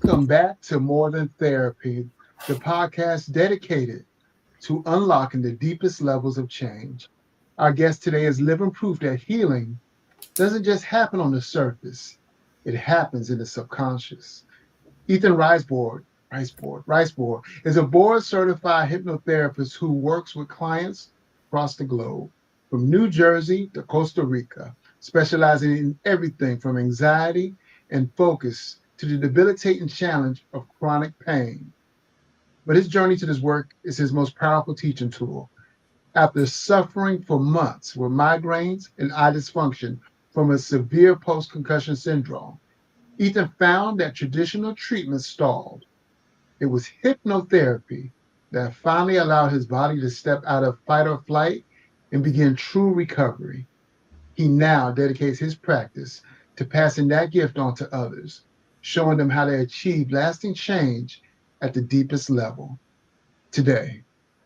Welcome back to More Than Therapy, the podcast dedicated to unlocking the deepest levels of change. Our guest today is living proof that healing doesn't just happen on the surface, it happens in the subconscious. Ethan Reisboard is a board certified hypnotherapist who works with clients across the globe, from New Jersey to Costa Rica, specializing in everything from anxiety and focus to the debilitating challenge of chronic pain. But his journey to this work is his most powerful teaching tool. After suffering for months with migraines and eye dysfunction from a severe post concussion syndrome, Ethan found that traditional treatment stalled. It was hypnotherapy that finally allowed his body to step out of fight or flight and begin true recovery. He now dedicates his practice to passing that gift on to others, showing them how to achieve lasting change at the deepest level. Today,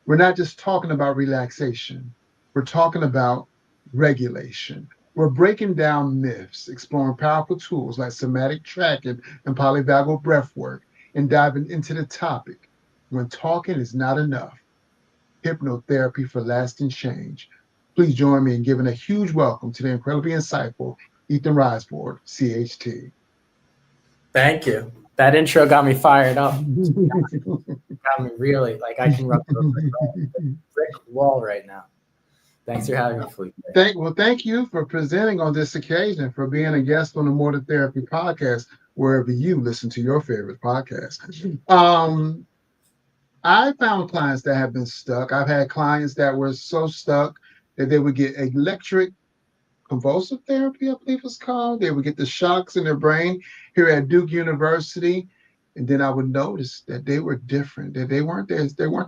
we're not just talking about relaxation, we're talking about regulation. We're breaking down myths, exploring powerful tools like somatic tracking and polyvagal breath work, and diving into the topic when talking is not enough, hypnotherapy for lasting change. Please join me in giving a huge welcome to the incredibly insightful Ethan Reisboard, CHT. Thank you. That intro got me fired up. Got me really like I can rub over a brick wall right now. Thanks for having me, Felipe. Thank you for presenting on this occasion, for being a guest on the More Than Therapy podcast, wherever you listen to your favorite podcast. I found clients that have been stuck. I've had clients that were so stuck that they would get electric convulsive therapy, I believe it's called. They would get the shocks in their brain here at Duke University. And then I would notice that they were different, that they weren't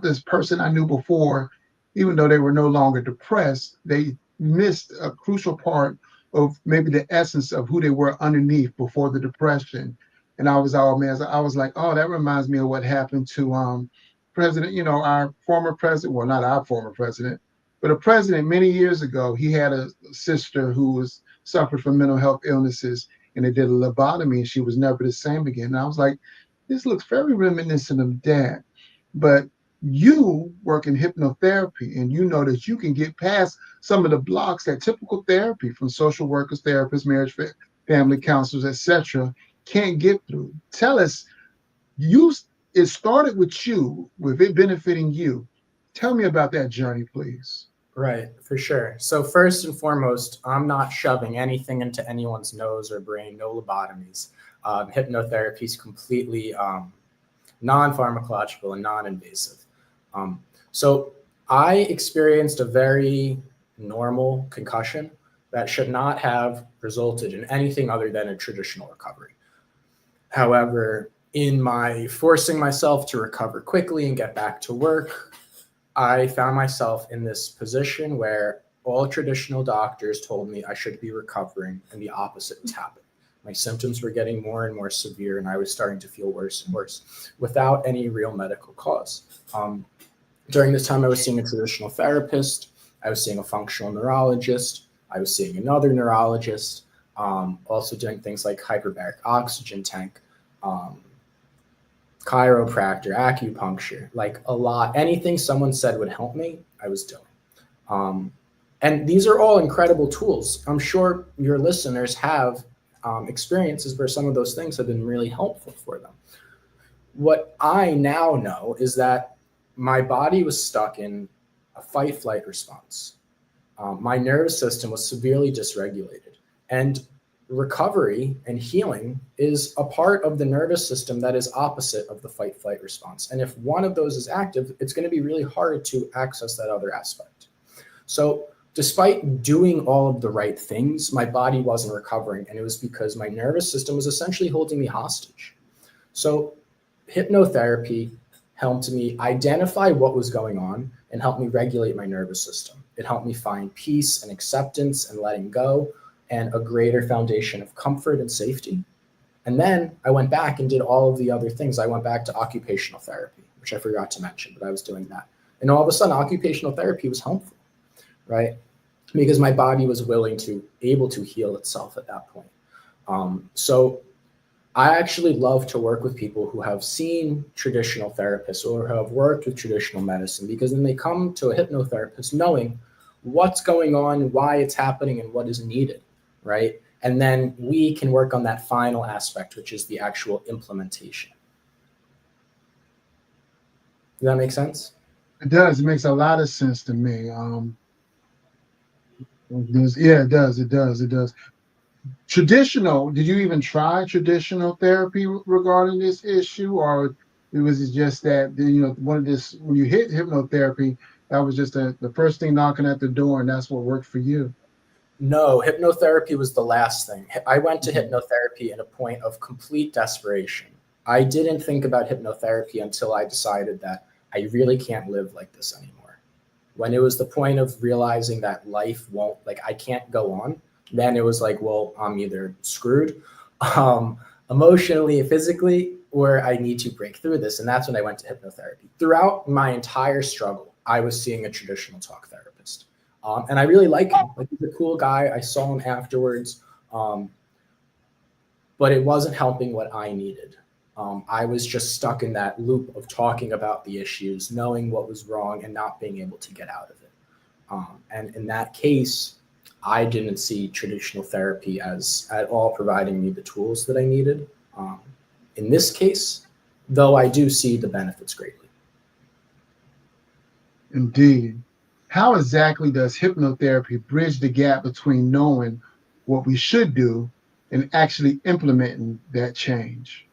this person I knew before. Even though they were no longer depressed, they missed a crucial part of maybe the essence of who they were underneath before the depression. And I was, oh man, I was like, oh, that reminds me of what happened to President, our former president, well, not our former president, but a president many years ago. He had a sister who was suffered from mental health illnesses, and they did a lobotomy, and she was never the same again. And I was like, this looks very reminiscent of that. But you work in hypnotherapy, and you know that you can get past some of the blocks that typical therapy from social workers, therapists, marriage, family counselors, etc., can't get through. Tell us, it started with you, with it benefiting you. Tell me about that journey, please. Right, for sure. So first and foremost, I'm not shoving anything into anyone's nose or brain, no lobotomies. Hypnotherapy is completely non-pharmacological and non-invasive. So I experienced a very normal concussion that should not have resulted in anything other than a traditional recovery. However, in my forcing myself to recover quickly and get back to work, I found myself in this position where all traditional doctors told me I should be recovering, and the opposite was happening. My symptoms were getting more and more severe, and I was starting to feel worse and worse without any real medical cause. During this time, I was seeing a traditional therapist. I was seeing a functional neurologist. I was seeing another neurologist, also doing things like hyperbaric oxygen tank, chiropractor, acupuncture, like a lot. Anything someone said would help me, I was doing. And these are all incredible tools. I'm sure your listeners have experiences where some of those things have been really helpful for them. What I now know is that my body was stuck in a fight-flight response. My nervous system was severely dysregulated. And recovery and healing is a part of the nervous system that is opposite of the fight-flight response. And if one of those is active, it's going to be really hard to access that other aspect. So despite doing all of the right things, my body wasn't recovering. And it was because my nervous system was essentially holding me hostage. So hypnotherapy helped me identify what was going on and helped me regulate my nervous system. It helped me find peace and acceptance and letting go and a greater foundation of comfort and safety. And then I went back and did all of the other things. I went back to occupational therapy, which I forgot to mention, but I was doing that. And all of a sudden, occupational therapy was helpful, right? Because my body was able to heal itself at that point. So I actually love to work with people who have seen traditional therapists or have worked with traditional medicine, because then they come to a hypnotherapist knowing what's going on, why it's happening, and what is needed, right? And then we can work on that final aspect, which is the actual implementation. Does that make sense? It does. It makes a lot of sense to me. Yeah, it does. It does. It does. Traditional, did you even try traditional therapy regarding this issue, or it was it just that one of this when you hit hypnotherapy, that was just the first thing knocking at the door, and that's what worked for you? No, hypnotherapy was the last thing. I went to Mhm. hypnotherapy in a point of complete desperation. I didn't think about hypnotherapy until I decided that I really can't live like this anymore. When it was the point of realizing that life won't, like, I can't go on, then it was like, well, I'm either screwed um, emotionally, physically, or I need to break through this. And that's when I went to hypnotherapy. Throughout my entire struggle, I was seeing a traditional talk therapist. And I really like him. Like, he's a cool guy. I saw him afterwards, um, but it wasn't helping what I needed. I was just stuck in that loop of talking about the issues, knowing what was wrong, and not being able to get out of it. And in that case, I didn't see traditional therapy as at all providing me the tools that I needed. Um, in this case, though, I do see the benefits greatly. Indeed. How exactly does hypnotherapy bridge the gap between knowing what we should do and actually implementing that change?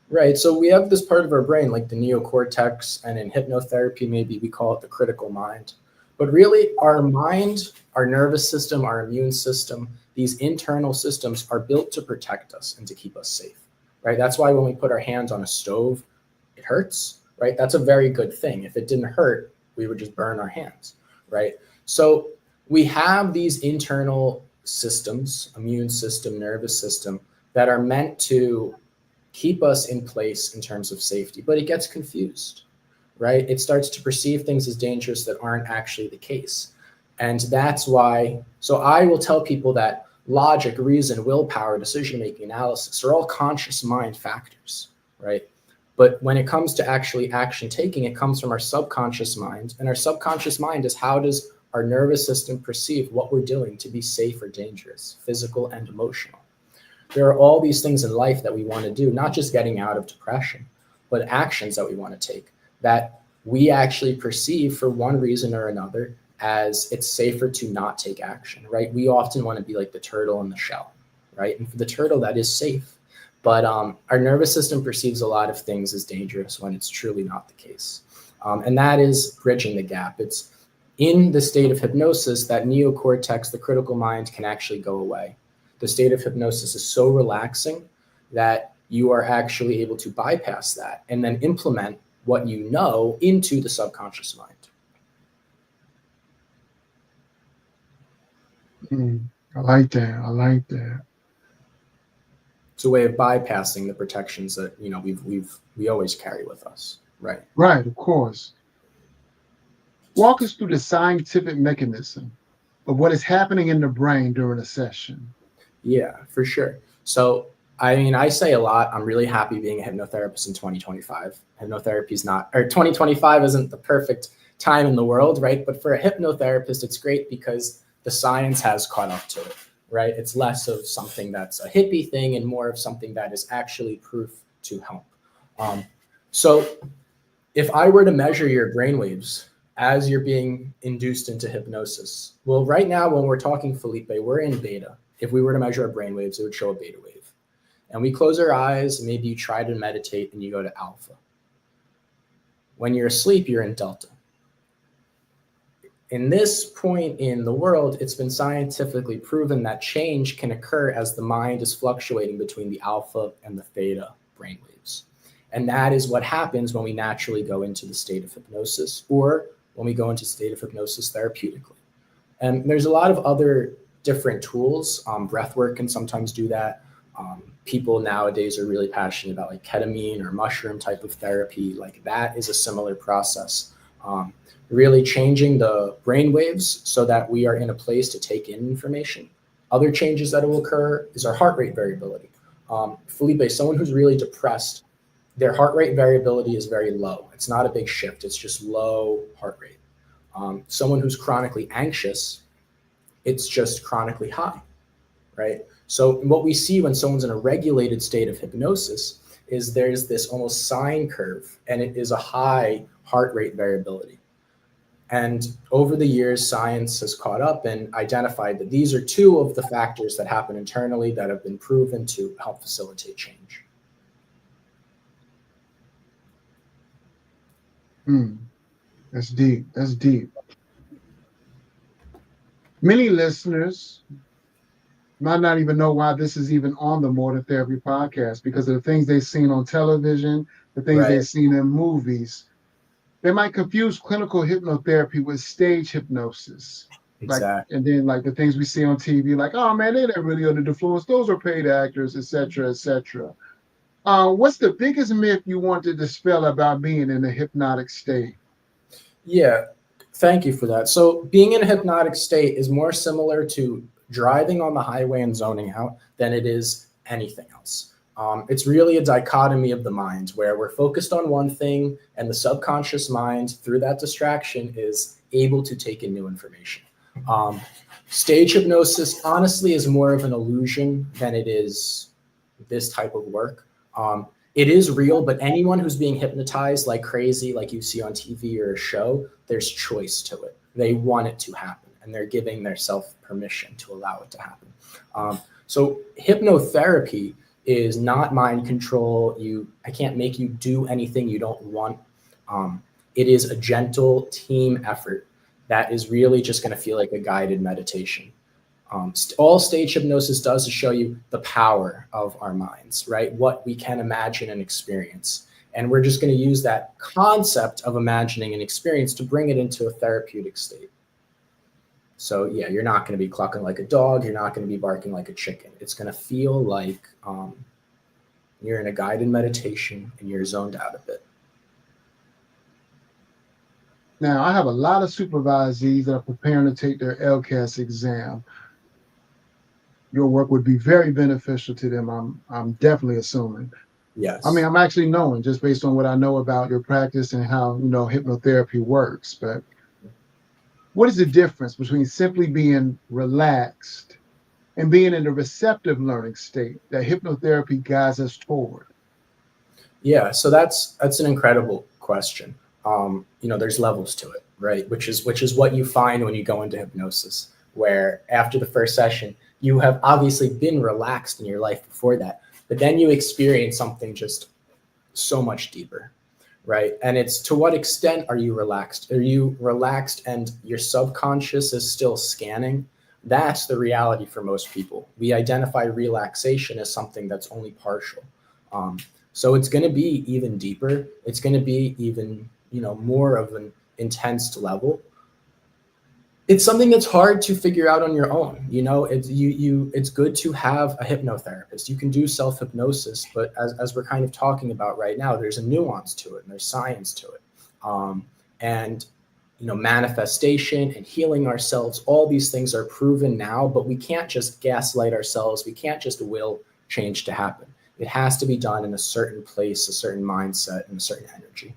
Right. So we have this part of our brain, like the neocortex, and in hypnotherapy, maybe we call it the critical mind. But really, our mind, our nervous system, our immune system, these internal systems are built to protect us and to keep us safe. Right. That's why when we put our hands on a stove, it hurts. Right. That's a very good thing. If it didn't hurt, we would just burn our hands. Right. So we have these internal systems, immune system, nervous system, that are meant to keep us in place in terms of safety, but it gets confused, right? It starts to perceive things as dangerous that aren't actually the case. And that's why, so I will tell people that logic, reason, willpower, decision making, analysis are all conscious mind factors, right? But when it comes to actually action taking, it comes from our subconscious mind. And our subconscious mind is, how does our nervous system perceive what we're doing to be safe or dangerous, physical and emotional? There are all these things in life that we want to do, not just getting out of depression, but actions that we want to take that we actually perceive for one reason or another as it's safer to not take action, right? We often want to be like the turtle in the shell, right? And for the turtle, that is safe. But our nervous system perceives a lot of things as dangerous when it's truly not the case. And that is bridging the gap. It's in the state of hypnosis that neocortex, the critical mind, can actually go away. The state of hypnosis is so relaxing that you are actually able to bypass that and then implement what you know into the subconscious mind. I like that. I like that. It's a way of bypassing the protections that we always carry with us, right? Right, of course. Walk us through the scientific mechanism of what is happening in the brain during a session. Yeah, for sure. So, I mean, I say a lot. I'm really happy being a hypnotherapist in 2025. Hypnotherapy is not, or 2025 isn't the perfect time in the world, right? But for a hypnotherapist, it's great because the science has caught up to it, right? It's less of something that's a hippie thing and more of something that is actually proof to help. Um, so, if I were to measure your brainwaves as you're being induced into hypnosis, well, right now when we're talking, Felipe, we're in beta. If we were to measure our brainwaves, it would show a beta wave. And we close our eyes, maybe you try to meditate and you go to alpha. When you're asleep, you're in delta. In this point in the world, it's been scientifically proven that change can occur as the mind is fluctuating between the alpha and the theta brainwaves. And that is what happens when we naturally go into the state of hypnosis, or when we go into state of hypnosis therapeutically. And there's a lot of other different tools. Breath work can sometimes do that. People nowadays are really passionate about like ketamine or mushroom type of therapy. Like, that is a similar process. Really changing the brain waves so that we are in a place to take in information. Other changes that will occur is our heart rate variability. Felipe, someone who's really depressed, their heart rate variability is very low. It's not a big shift. It's just low heart rate. Someone who's chronically anxious, it's just chronically high, right? So what we see when someone's in a regulated state of hypnosis is there's this almost sine curve, and it is a high heart rate variability. And over the years, science has caught up and identified that these are two of the factors that happen internally that have been proven to help facilitate change. That's deep. That's deep. Many listeners might not even know why this is even on the More Than Therapy podcast, because of the things they've seen on television, the things they've seen in movies. They might confuse clinical hypnotherapy with stage hypnosis. Exactly. And then the things we see on TV, like, oh man, they're not really under the influence. Those are paid actors, etc., etc. What's the biggest myth you want to dispel about being in a hypnotic state? Yeah, thank you for that. So being in a hypnotic state is more similar to driving on the highway and zoning out than it is anything else. It's really a dichotomy of the mind where we're focused on one thing and the subconscious mind, through that distraction, is able to take in new information. Stage hypnosis, honestly, is more of an illusion than it is this type of work. It is real, but anyone who's being hypnotized like crazy, like you see on TV or a show, there's choice to it. They want it to happen, and they're giving themselves permission to allow it to happen. So hypnotherapy is not mind control. I can't make you do anything you don't want. It is a gentle team effort that is really just going to feel like a guided meditation. All stage hypnosis does is show you the power of our minds, right? What we can imagine and experience. And we're just going to use that concept of imagining an experience to bring it into a therapeutic state. So yeah, you're not going to be clucking like a dog. You're not going to be barking like a chicken. It's going to feel like you're in a guided meditation and you're zoned out a bit. Now, I have a lot of supervisees that are preparing to take their LCAS exam. Your work would be very beneficial to them. I'm definitely assuming. Yes. I mean, I'm actually knowing just based on what I know about your practice and how, hypnotherapy works. But what is the difference between simply being relaxed and being in a receptive learning state that hypnotherapy guides us toward? Yeah, so that's an incredible question. There's levels to it, right? Which is what you find when you go into hypnosis, where after the first session, you have obviously been relaxed in your life before that, but then you experience something just so much deeper, right? And it's, to what extent are you relaxed? Are you relaxed and your subconscious is still scanning? That's the reality for most people. We identify relaxation as something that's only partial. So it's going to be even deeper. It's going to be even, more of an intense level. It's something that's hard to figure out on your own. It's good to have a hypnotherapist. You can do self-hypnosis, but as we're kind of talking about right now, there's a nuance to it and there's science to it. And manifestation and healing ourselves, all these things are proven now, but we can't just gaslight ourselves. We can't just will change to happen. It has to be done in a certain place, a certain mindset, and a certain energy.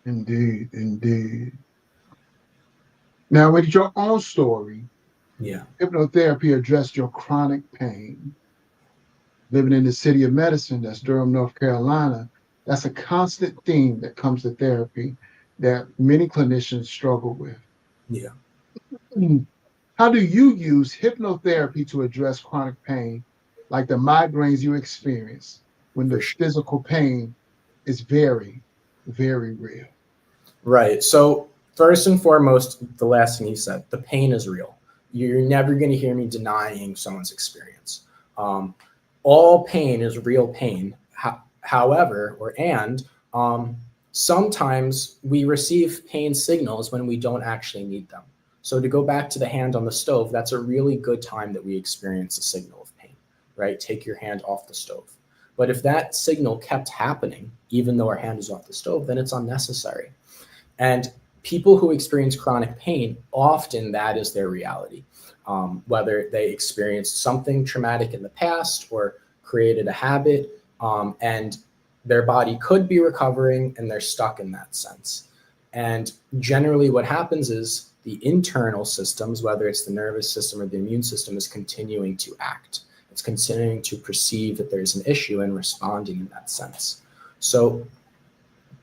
Indeed, indeed. Now, with your own story, hypnotherapy addressed your chronic pain. Living in the city of medicine, that's Durham, North Carolina, that's a constant theme that comes to therapy that many clinicians struggle with. Yeah. How do you use hypnotherapy to address chronic pain, like the migraines you experience when the physical pain is very, very real? Right. So first and foremost, the last thing you said, the pain is real. You're never going to hear me denying someone's experience. All pain is real pain. However, sometimes we receive pain signals when we don't actually need them. So to go back to the hand on the stove, that's a really good time that we experience a signal of pain, right? Take your hand off the stove. But if that signal kept happening, even though our hand is off the stove, then it's unnecessary. And people who experience chronic pain, often that is their reality. whether they experienced something traumatic in the past or created a habit, and their body could be recovering and they're stuck in that sense. And generally what happens is the internal systems, whether it's the nervous system or the immune system, is continuing to act. It's continuing to perceive that there's an issue and responding in that sense. So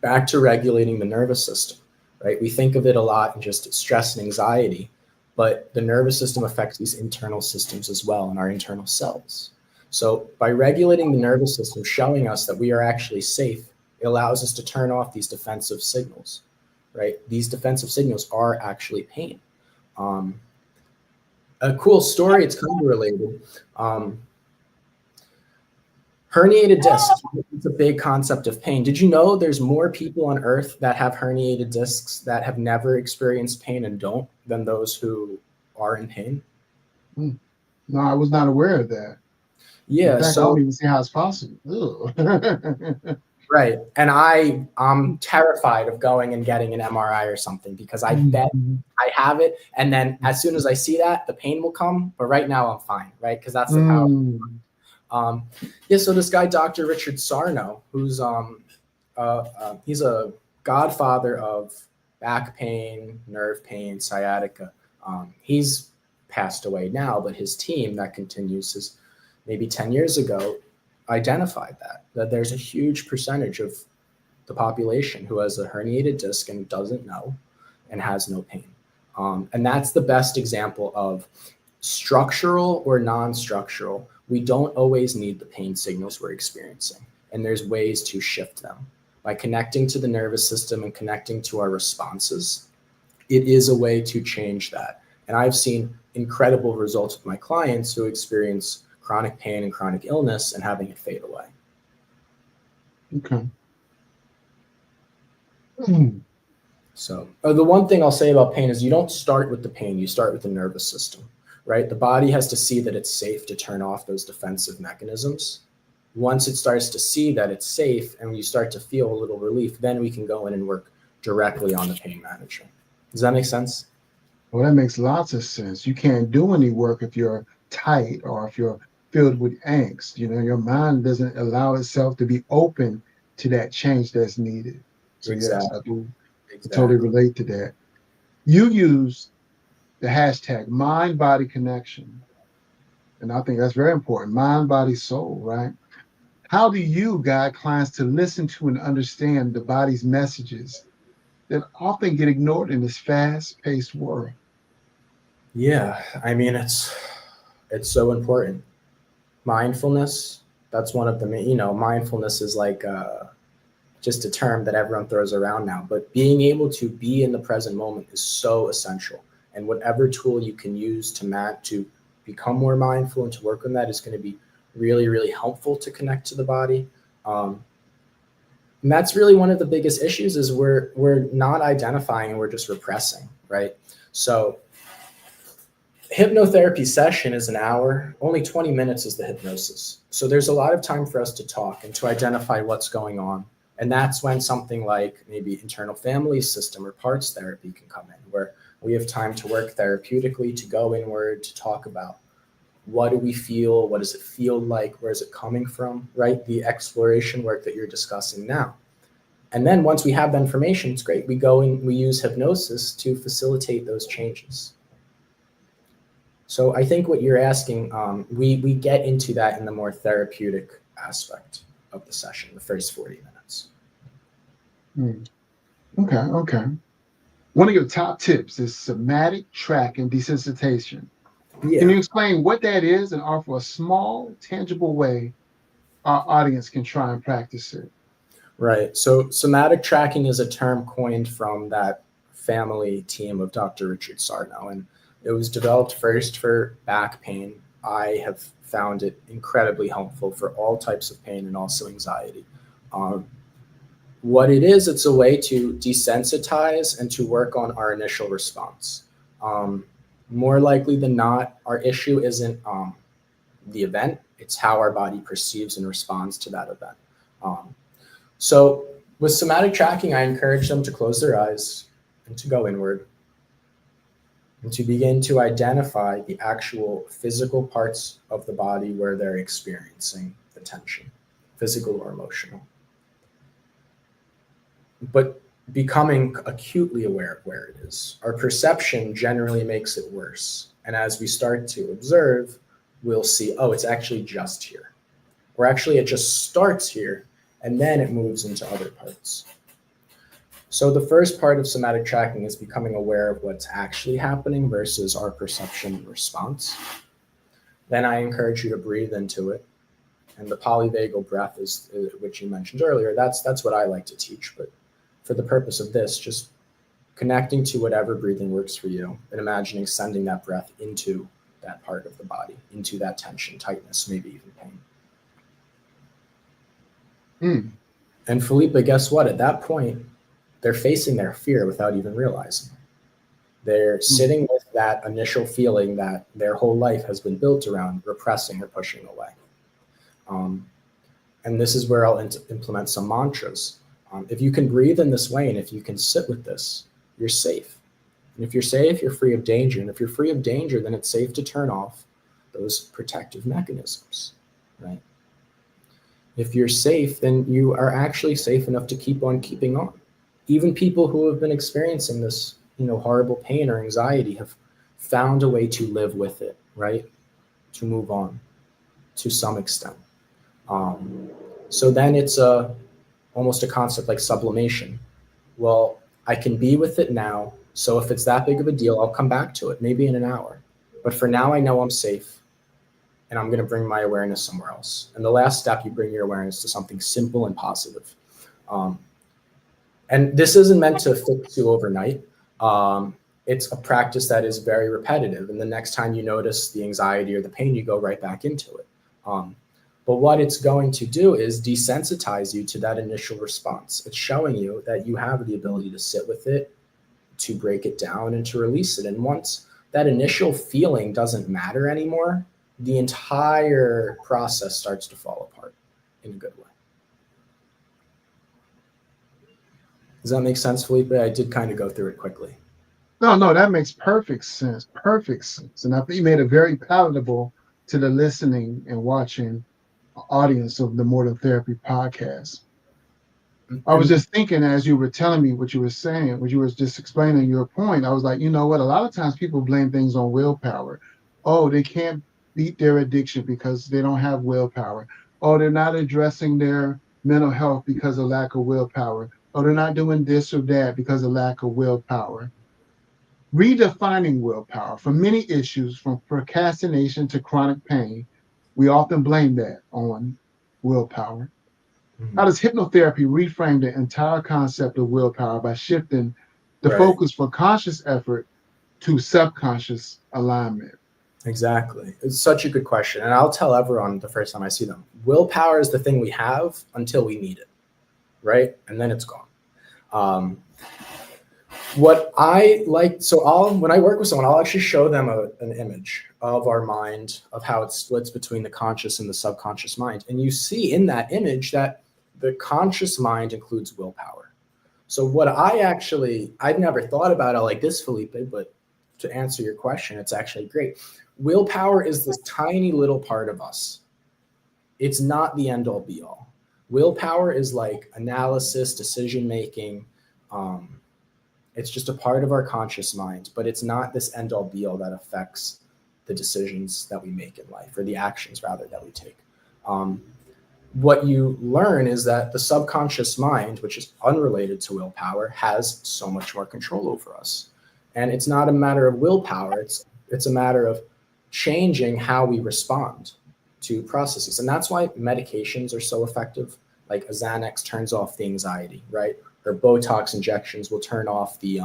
back to regulating the nervous system, right? We think of it a lot in just stress and anxiety, but the nervous system affects these internal systems as well in our internal cells. So by regulating the nervous system, showing us that we are actually safe, it allows us to turn off these defensive signals, right? These defensive signals are actually pain. A cool story, it's kind of related. Herniated discs, it's a big concept of pain. Did you know there's more people on Earth that have herniated discs that have never experienced pain and don't than those who are in pain? No, I was not aware of that. Yeah, in fact, I don't even see how it's possible. Right. And I'm terrified of going and getting an MRI or something because I bet I have it. And then as soon as I see that, the pain will come. But right now I'm fine, right? Because that's the power. Yeah, so this guy, Dr. Richard Sarno, who's he's a godfather of back pain, nerve pain, sciatica. He's passed away now, but his team that continues his maybe 10 years ago identified that there's a huge percentage of the population who has a herniated disc and doesn't know and has no pain. And that's the best example of structural or non-structural. We don't always need the pain signals we're experiencing, and there's ways to shift them. By connecting to the nervous system and connecting to our responses, it is a way to change that. And I've seen incredible results with my clients who experience chronic pain and chronic illness and having it fade away. Okay. So the one thing I'll say about pain is you don't start with the pain, you start with the nervous system, right? The body has to see that it's safe to turn off those defensive mechanisms. Once it starts to see that it's safe and you start to feel a little relief, then we can go in and work directly on the pain management. Does that make sense? Well, that makes lots of sense. You can't do any work if you're tight or if you're filled with angst. You know, your mind doesn't allow itself to be open to that change that's needed. So exactly. Yes, I do totally relate to that. You use the hashtag mind-body connection. And I think that's very important. Mind, body, soul, right? How do you guide clients to listen to and understand the body's messages that often get ignored in this fast-paced world? Yeah, I mean, it's so important. Mindfulness, that's one of the main, mindfulness is like just a term that everyone throws around now, but being able to be in the present moment is so essential. And whatever tool you can use to become more mindful and to work on that is going to be really, really helpful to connect to the body. And that's really one of the biggest issues is we're not identifying and we're just repressing, right? So hypnotherapy session is an hour, only 20 minutes is the hypnosis. So there's a lot of time for us to talk and to identify what's going on. And that's when something like maybe internal family system or parts therapy can come in, where we have time to work therapeutically, to go inward, to talk about what do we feel, what does it feel like, where is it coming from, right? The exploration work that you're discussing now. And then once we have the information, it's great. We go and we use hypnosis to facilitate those changes. So I think what you're asking, we get into that in the more therapeutic aspect of the session, the first 40 minutes. Okay. One of your top tips is somatic tracking desensitization. Yeah. Can you explain what that is and offer a small, tangible way our audience can try and practice it? Right. So somatic tracking is a term coined from that family team of Dr. Richard Sarno, and it was developed first for back pain. I have found it incredibly helpful for all types of pain and also anxiety. What it is, it's a way to desensitize and to work on our initial response. More likely than not, our issue isn't the event, it's how our body perceives and responds to that event. So with somatic tracking, I encourage them to close their eyes and to go inward. and to begin to identify the actual physical parts of the body where they're experiencing the tension, physical or emotional. But becoming acutely aware of where it is. Our perception generally makes it worse. And as we start to observe, we'll see, oh, it's actually just here. Or actually, it just starts here and then it moves into other parts. So the first part of somatic tracking is becoming aware of what's actually happening versus our perception and response. Then I encourage you to breathe into it. And the polyvagal breath is which you mentioned earlier. That's what I like to teach. But for the purpose of this, just connecting to whatever breathing works for you and imagining sending that breath into that part of the body, into that tension, tightness, maybe even pain. And Felipe, guess what? At that point, they're facing their fear without even realizing it. They're sitting with that initial feeling that their whole life has been built around repressing or pushing away. And this is where I'll implement some mantras. If you can breathe in this way and if you can sit with this, you're safe. And if you're safe, you're free of danger. And if you're free of danger, then it's safe to turn off those protective mechanisms, right? If you're safe, then you are actually safe enough to keep on keeping on. Even people who have been experiencing this, horrible pain or anxiety have found a way to live with it, right? To move on to some extent. So then it's almost a concept like sublimation. Well, I can be with it now. So if it's that big of a deal, I'll come back to it, maybe in an hour. But for now, I know I'm safe and I'm going to bring my awareness somewhere else. And the last step, you bring your awareness to something simple and positive. And this isn't meant to fix you overnight. It's a practice that is very repetitive. And the next time you notice the anxiety or the pain, you go right back into it. But what it's going to do is desensitize you to that initial response. It's showing you that you have the ability to sit with it, to break it down, and to release it. And once that initial feeling doesn't matter anymore, the entire process starts to fall apart in a good way. Does that make sense, Felipe? I did kind of go through it quickly. No, that makes perfect sense. Perfect sense. And I think you made it very palatable to the listening and watching audience of the More Than Therapy podcast. I was just thinking as you were telling me what you were saying, when you were just explaining your point, I was like, you know what? A lot of times people blame things on willpower. Oh, they can't beat their addiction because they don't have willpower. Oh, they're not addressing their mental health because of lack of willpower. Oh, they're not doing this or that because of lack of willpower. Redefining willpower for many issues, from procrastination to chronic pain, we often blame that on willpower. How does hypnotherapy reframe the entire concept of willpower by shifting the focus from conscious effort to subconscious alignment? Exactly. It's such a good question. And I'll tell everyone the first time I see them, willpower is the thing we have until we need it, right? And then it's gone. What I like, when I work with someone, I'll actually show them an image of our mind, of how it splits between the conscious and the subconscious mind. And you see in that image that the conscious mind includes willpower. So what I've never thought about it like this, Felipe, but to answer your question, it's actually great. Willpower is this tiny little part of us. It's not the end all be all. Willpower is like analysis, decision making. It's just a part of our conscious mind, but it's not this end all be all that affects the decisions that we make in life, or the actions rather that we take. What you learn is that the subconscious mind, which is unrelated to willpower, has so much more control over us. And it's not a matter of willpower. It's a matter of changing how we respond to processes. And that's why medications are so effective. Like a Xanax turns off the anxiety, right? Or Botox injections will turn off the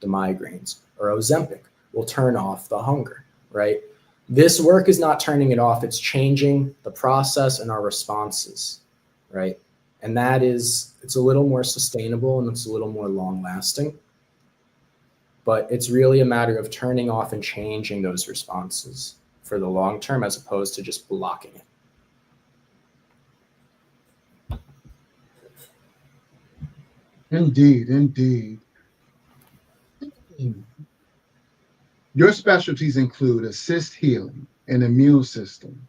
migraines. Or Ozempic will turn off the hunger, right? This work is not turning it off. It's changing the process and our responses, right? And it's a little more sustainable and it's a little more long lasting. But it's really a matter of turning off and changing those responses for the long term, as opposed to just blocking it. Indeed. Your specialties include assist healing and immune system.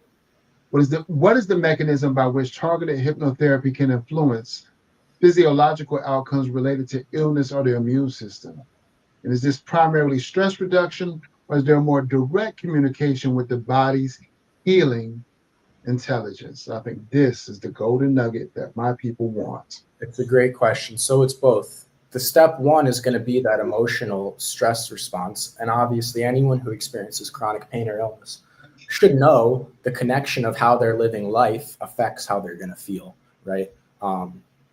What is the mechanism by which targeted hypnotherapy can influence physiological outcomes related to illness or the immune system? And is this primarily stress reduction, or is there more direct communication with the body's healing intelligence? I think this is the golden nugget that my people want. It's a great question. So it's both. The step one is going to be that emotional stress response. And obviously, anyone who experiences chronic pain or illness should know the connection of how they're living life affects how they're going to feel, right? Oh,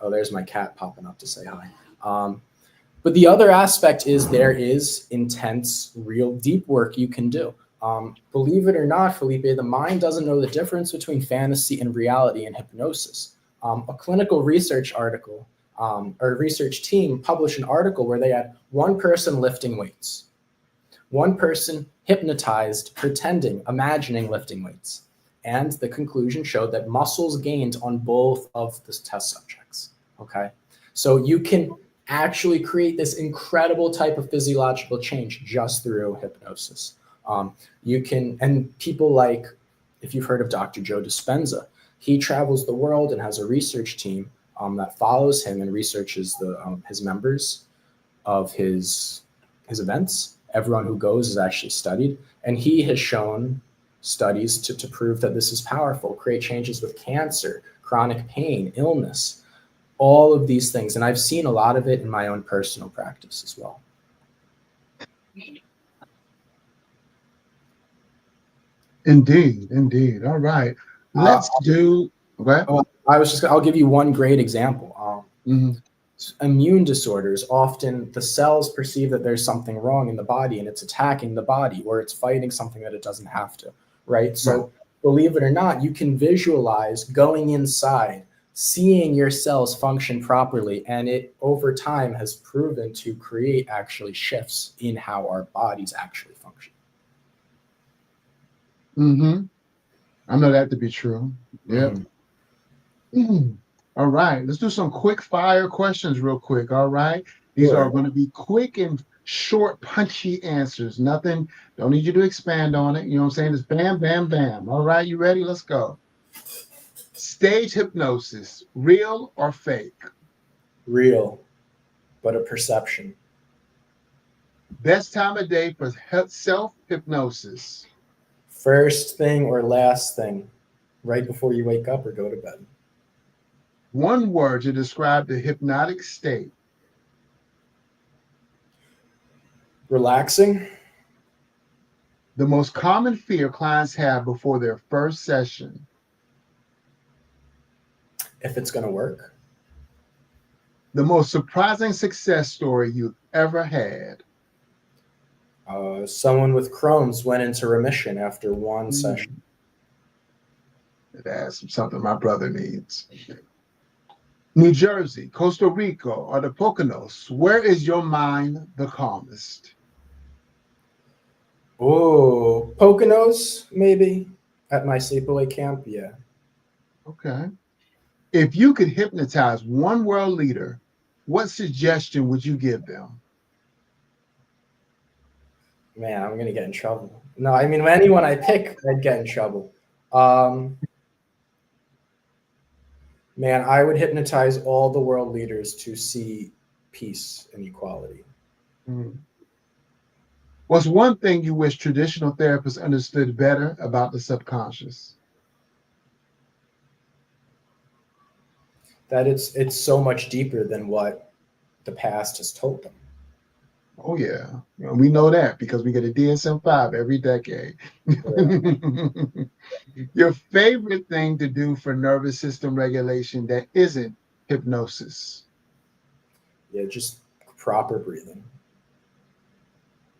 there's my cat popping up to say hi. But the other aspect is there is intense, real deep work you can do. Believe it or not, Felipe, the mind doesn't know the difference between fantasy and reality in hypnosis. A clinical research article or a research team published an article where they had one person lifting weights, one person hypnotized, pretending, imagining lifting weights. And the conclusion showed that muscles gained on both of the test subjects. Okay. So you can actually create this incredible type of physiological change just through hypnosis. You can, and people like, if you've heard of Dr. Joe Dispenza, he travels the world and has a research team that follows him and researches his members of his events. Everyone who goes is actually studied, and he has shown studies to prove that this is powerful, create changes with cancer, chronic pain, illness, all of these things. And I've seen a lot of it in my own personal practice as well. Indeed, indeed. All right. Let's do. Okay. I'll give you one great example. Immune disorders, often the cells perceive that there's something wrong in the body and it's attacking the body, or it's fighting something that it doesn't have to, right? So believe it or not, you can visualize going inside, seeing your cells function properly, and it over time has proven to create actually shifts in how our bodies actually function. I know that to be true. Yeah. All right. Let's do some quick fire questions real quick. All right. These are going to be quick and short, punchy answers. Nothing. Don't need you to expand on it. You know what I'm saying? It's bam, bam, bam. All right. You ready? Let's go. Stage hypnosis, real or fake? Real, but a perception. Best time of day for self-hypnosis? First thing or last thing, right before you wake up or go to bed. One word to describe the hypnotic state? Relaxing. The most common fear clients have before their first session? If it's going to work. The most surprising success story you've ever had? Someone with Crohn's went into remission after one session. That's something my brother needs. New Jersey, Costa Rica, or the Poconos, where is your mind the calmest? Oh, Poconos, maybe, at my sleepaway camp, yeah. Okay. If you could hypnotize one world leader, what suggestion would you give them? Man, I'm going to get in trouble. No, I mean, anyone I pick, I'd get in trouble. Man, I would hypnotize all the world leaders to see peace and equality. What's one thing you wish traditional therapists understood better about the subconscious? That it's so much deeper than what the past has told them. Oh, yeah. We know that because we get a DSM-5 every decade. Your favorite thing to do for nervous system regulation that isn't hypnosis? Yeah, just proper breathing.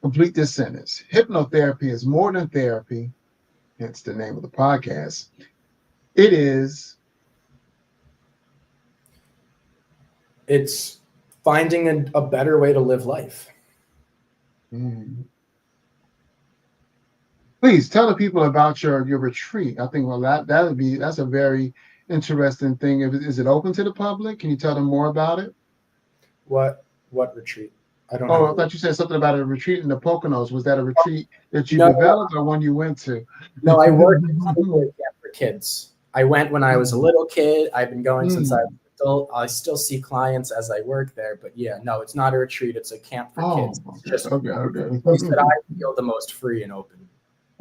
Complete this sentence. Hypnotherapy is more than therapy, hence the name of the podcast. It is. It's finding a better way to live life. Please tell the people about your retreat. I think that's a very interesting thing. Is it open to the public? Can you tell them more about it? What retreat? I don't Oh, have I a thought you said something about a retreat in the Poconos. Was that a retreat that you no, developed or one you went to? no. I work at Hypnotherapy for kids. I went when I was a little kid. I've been going since I was Mm. an adult. I still see clients as I work there, but yeah, no, it's not a retreat. It's a camp for Oh, kids. It's okay, just okay, the place that okay. I feel the most free and open.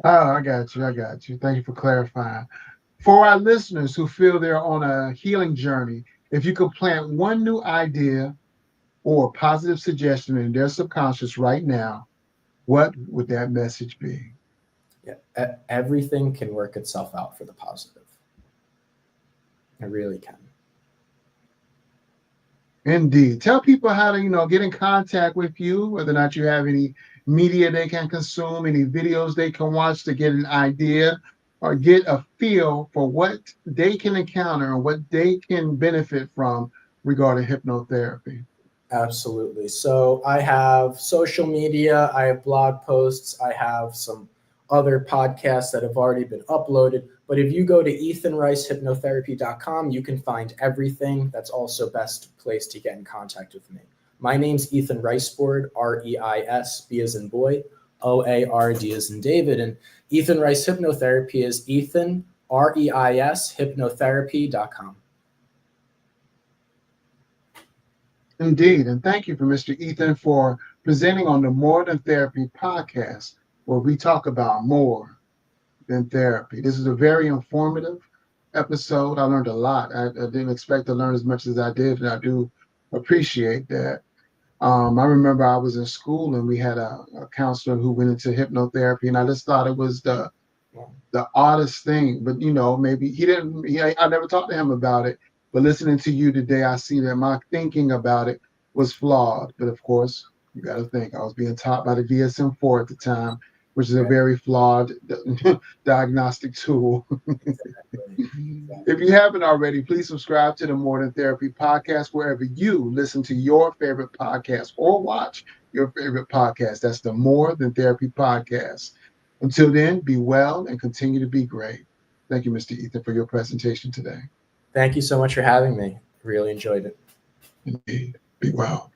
Oh, I got you. I got you. Thank you for clarifying. For our listeners who feel they're on a healing journey, if you could plant one new idea or positive suggestion in their subconscious right now, what would that message be? Yeah, everything can work itself out for the positive. It really can. Indeed. Tell people how to, get in contact with you, whether or not you have any media they can consume, any videos they can watch to get an idea or get a feel for what they can encounter and what they can benefit from regarding hypnotherapy. Absolutely. So I have social media, I have blog posts, I have some other podcasts that have already been uploaded. But if you go to ethanreishypnotherapy.com, you can find everything. That's also best place to get in contact with me. My name's Ethan Reisboard, Reis, B as in boy, OARD as in David. And Ethan Reis Hypnotherapy is Ethan, Reis, hypnotherapy.com. Indeed. And thank you for Mr. Ethan for presenting on the More Than Therapy podcast, where we talk about more than therapy. This is a very informative episode. I learned a lot. I didn't expect to learn as much as I did, and I do appreciate that. I remember I was in school and we had a counselor who went into hypnotherapy, and I just thought it was the oddest thing. But maybe he didn't. I never talked to him about it. But listening to you today, I see that my thinking about it was flawed. But of course, you got to think I was being taught by the DSM-4 at the time, which is a Right. very flawed diagnostic tool. Exactly. If you haven't already, please subscribe to the More Than Therapy podcast wherever you listen to your favorite podcast or watch your favorite podcast. That's the More Than Therapy podcast. Until then, be well and continue to be great. Thank you, Mr. Ethan, for your presentation today. Thank you so much for having me. Really enjoyed it. Indeed. Be well.